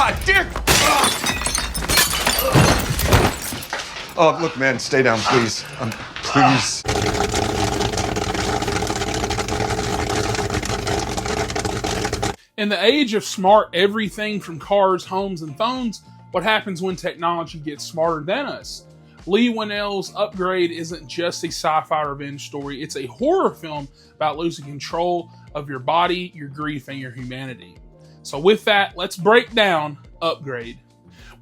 God, Dick! Oh, look, man, stay down, please. Please. In the age of smart everything from cars, homes, and phones, what happens when technology gets smarter than us? Leigh Whannell's Upgrade isn't just a sci-fi revenge story, it's a horror film about losing control of your body, your grief, and your humanity. So with that, let's break down Upgrade.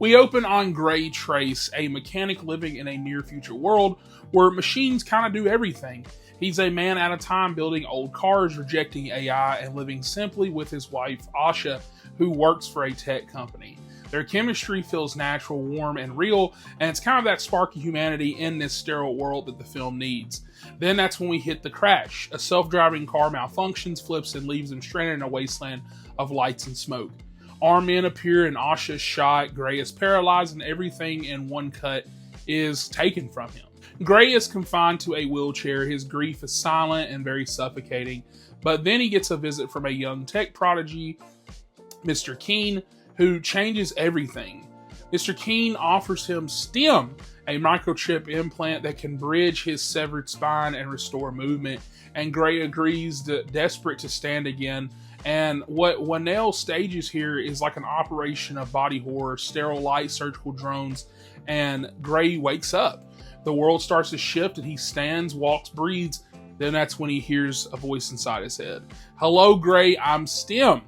We open on Gray Trace, a mechanic living in a near-future world where machines kind of do everything. He's a man at a time building old cars, rejecting AI, and living simply with his wife, Asha, who works for a tech company. Their chemistry feels natural, warm, and real, and it's kind of that spark of humanity in this sterile world that the film needs. Then that's when we hit the crash. A self-driving car malfunctions, flips, and leaves them stranded in a wasteland of lights and smoke. Armed men appear and Asha's shot, Gray is paralyzed, and everything in one cut is taken from him. Gray is confined to a wheelchair, his grief is silent and very suffocating, but then he gets a visit from a young tech prodigy, Mr. Keene, who changes everything. Mr. Keene offers him STEM, a microchip implant that can bridge his severed spine and restore movement, and Gray agrees, desperate to stand again. And what Whannell stages here is like an operation of body horror, sterile light, surgical drones, and Gray wakes up. The world starts to shift and he stands, walks, breathes. Then that's when he hears a voice inside his head. Hello, Gray, I'm STEM.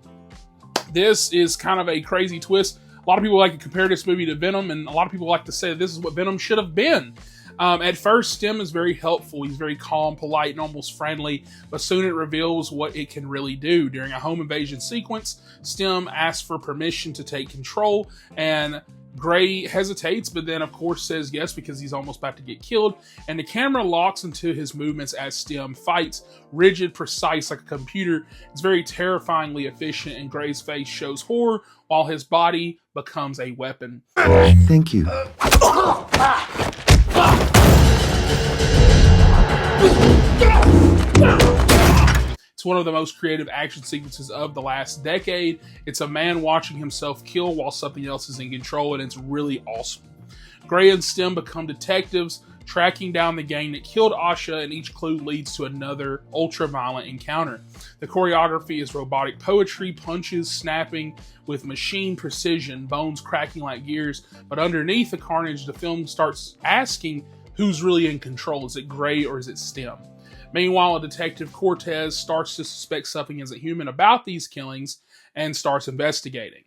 This is kind of a crazy twist. A lot of people like to compare this movie to Venom, and a lot of people like to say this is what Venom should have been. At first, STEM is very helpful. He's very calm, polite, and almost friendly, but soon it reveals what it can really do. During a home invasion sequence, STEM asks for permission to take control, and Gray hesitates, but then of course says yes because he's almost about to get killed, and the camera locks into his movements as STEM fights, rigid, precise like a computer. It's very terrifyingly efficient, and Gray's face shows horror while his body becomes a weapon. Thank you. It's one of the most creative action sequences of the last decade. It's a man watching himself kill while something else is in control, and it's really awesome. Gray and STEM become detectives, tracking down the gang that killed Asha, and each clue leads to another ultra-violent encounter. The choreography is robotic poetry, punches snapping with machine precision, bones cracking like gears, but underneath the carnage, the film starts asking who's really in control. Is it Gray or is it STEM? Meanwhile, Detective Cortez starts to suspect something isn't human about these killings and starts investigating.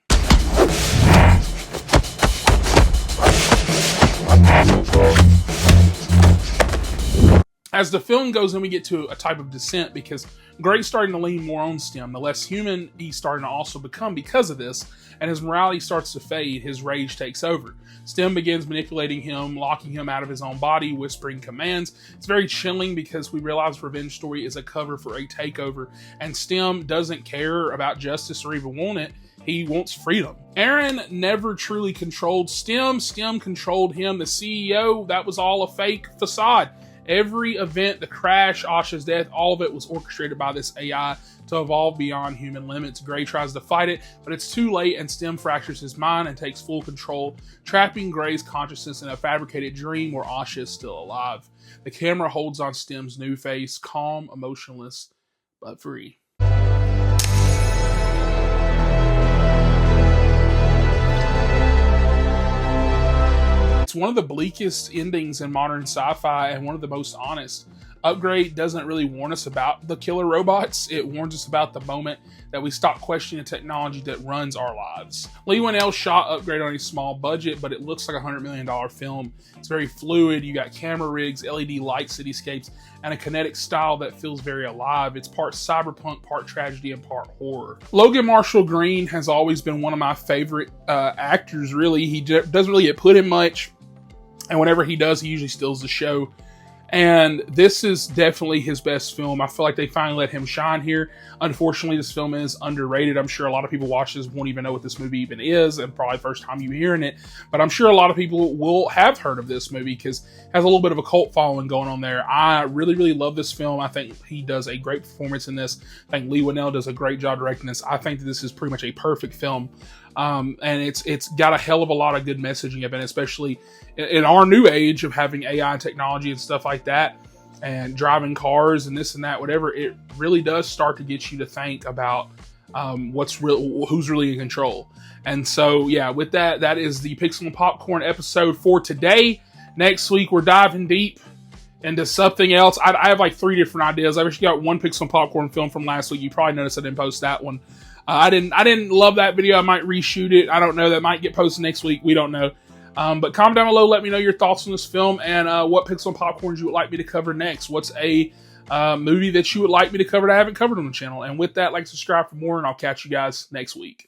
As the film goes on, we get to a type of descent because Gray's starting to lean more on STEM. The less human he's starting to also become because of this, and his morality starts to fade, his rage takes over. STEM begins manipulating him, locking him out of his own body, whispering commands. It's very chilling because we realize Revenge Story is a cover for a takeover, and STEM doesn't care about justice or even want it. He wants freedom. Aaron never truly controlled STEM. STEM controlled him. The CEO, that was all a fake facade. Every event, the crash, Asha's death, all of it was orchestrated by this AI to evolve beyond human limits. Gray tries to fight it, but it's too late, and STEM fractures his mind and takes full control, trapping Gray's consciousness in a fabricated dream where Asha is still alive. The camera holds on STEM's new face, calm, emotionless, but free. It's one of the bleakest endings in modern sci-fi and one of the most honest. Upgrade doesn't really warn us about the killer robots. It warns us about the moment that we stop questioning the technology that runs our lives. Leigh Whannell shot Upgrade on a small budget, but it looks like a $100 million film. It's very fluid. You got camera rigs, LED light cityscapes, and a kinetic style that feels very alive. It's part cyberpunk, part tragedy, and part horror. Logan Marshall Green has always been one of my favorite actors, really. He doesn't really get put in much, and whenever he does, he usually steals the show. And this is definitely his best film. I feel like they finally let him shine here. Unfortunately, this film is underrated. I'm sure a lot of people watch this won't even know what this movie even is, and probably first time you hearing it. But I'm sure a lot of people will have heard of this movie because it has a little bit of a cult following going on there. I really, really love this film. I think he does a great performance in this. I think Leigh Whannell does a great job directing this. I think that this is pretty much a perfect film. And it's got a hell of a lot of good messaging of it, especially in our new age of having AI technology and stuff like that, and driving cars and this and that, whatever. It really does start to get you to think about who's really in control. And so, yeah, with that, that is the Pixel and Popcorn episode for today. Next week, we're diving deep into something else. I have like 3 different ideas. I've actually got one Pixel and Popcorn film from last week. You probably noticed I didn't post that one. I didn't love that video. I might reshoot it. I don't know. That might get posted next week. We don't know. But comment down below. Let me know your thoughts on this film and what Pixel and Popcorns you would like me to cover next. What's a movie that you would like me to cover that I haven't covered on the channel? And with that, like, subscribe for more, and I'll catch you guys next week.